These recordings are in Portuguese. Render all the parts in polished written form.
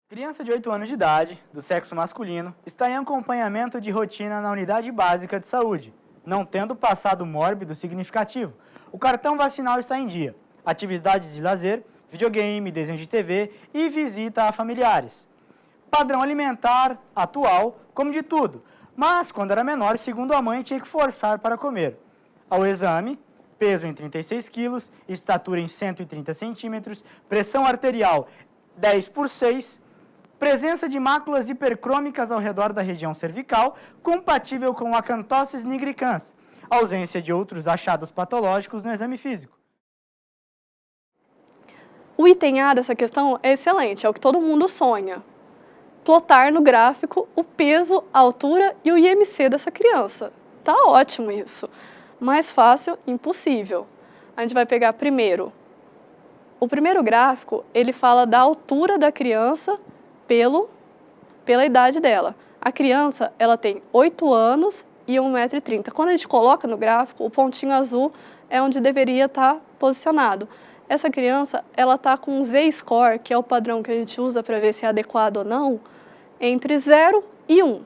Criança de 8 anos de idade, do sexo masculino, está em acompanhamento de rotina na unidade básica de saúde, não tendo passado mórbido significativo. O cartão vacinal está em dia. Atividades de lazer, videogame, desenho de TV e visita a familiares. Padrão alimentar atual, como de tudo, mas quando era menor, segundo a mãe, tinha que forçar para comer. Ao exame, peso em 36 quilos, estatura em 130 centímetros, pressão arterial 10/6, presença de máculas hipercrômicas ao redor da região cervical, compatível com a acanthosis nigricans, ausência de outros achados patológicos no exame físico. O item A dessa questão é excelente, é o que todo mundo sonha. Plotar no gráfico o peso, a altura e o IMC dessa criança. Tá ótimo isso. Mais fácil, impossível. A gente vai pegar primeiro. O primeiro gráfico, ele fala da altura da criança pela idade dela. A criança, ela tem 8 anos e 1,30 m. Quando a gente coloca no gráfico, o pontinho azul é onde deveria estar posicionado. Essa criança, ela está com um Z-score, que é o padrão que a gente usa para ver se é adequado ou não, entre 0 e 1.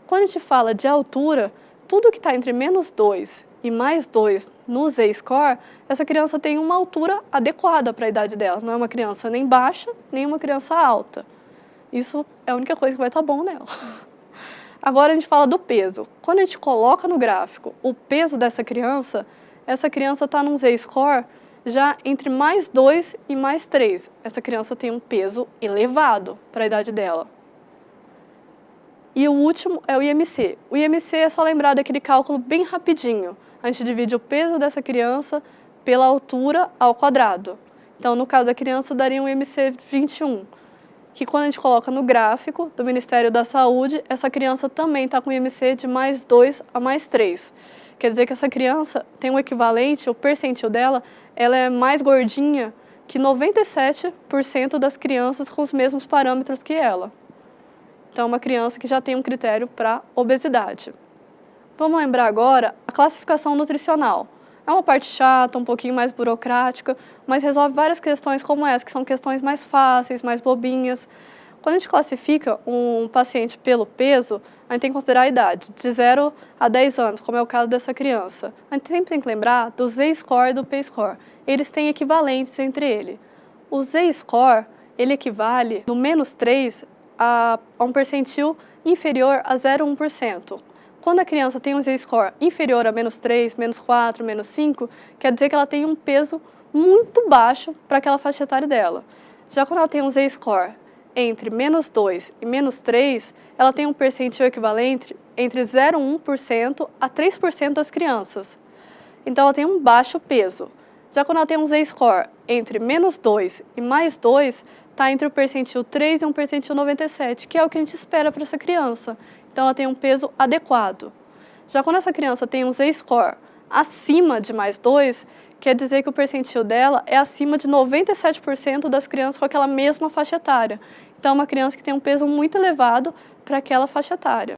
Quando a gente fala de altura, tudo que está entre -2 e +2 no Z-score, essa criança tem uma altura adequada para a idade dela. Não é uma criança nem baixa, nem uma criança alta. Isso é a única coisa que vai estar bom nela. Agora a gente fala do peso. Quando a gente coloca no gráfico o peso dessa criança, essa criança está num Z-score já entre +2 e +3. Essa criança tem um peso elevado para a idade dela. E o último é o IMC. O IMC é só lembrar daquele cálculo bem rapidinho. A gente divide o peso dessa criança pela altura ao quadrado. Então, no caso da criança, daria um IMC 21, que quando a gente coloca no gráfico do Ministério da Saúde, essa criança também está com IMC de +2 a +3. Quer dizer que essa criança tem um equivalente, o percentil dela, ela é mais gordinha que 97% das crianças com os mesmos parâmetros que ela. Então, é uma criança que já tem um critério para obesidade. Vamos lembrar agora a classificação nutricional. É uma parte chata, um pouquinho mais burocrática, mas resolve várias questões como essa, que são questões mais fáceis, mais bobinhas. Quando a gente classifica um paciente pelo peso, a gente tem que considerar a idade, de 0 a 10 anos, como é o caso dessa criança. A gente sempre tem que lembrar do Z-score e do P-score. Eles têm equivalentes entre eles. O Z-score, ele equivale, no -3, a um percentil inferior a 0,1%. Quando a criança tem um Z-score inferior a -3, -4, -5, quer dizer que ela tem um peso muito baixo para aquela faixa etária dela. Já quando ela tem um Z-score entre -2 e -3, ela tem um percentil equivalente entre 0,1% a 3% das crianças. Então, ela tem um baixo peso. Já quando ela tem um Z-score entre -2 e +2, está entre o percentil 3 e um percentil 97, que é o que a gente espera para essa criança. Então, ela tem um peso adequado. Já quando essa criança tem um Z-score acima de +2, quer dizer que o percentil dela é acima de 97% das crianças com aquela mesma faixa etária. Então, é uma criança que tem um peso muito elevado para aquela faixa etária.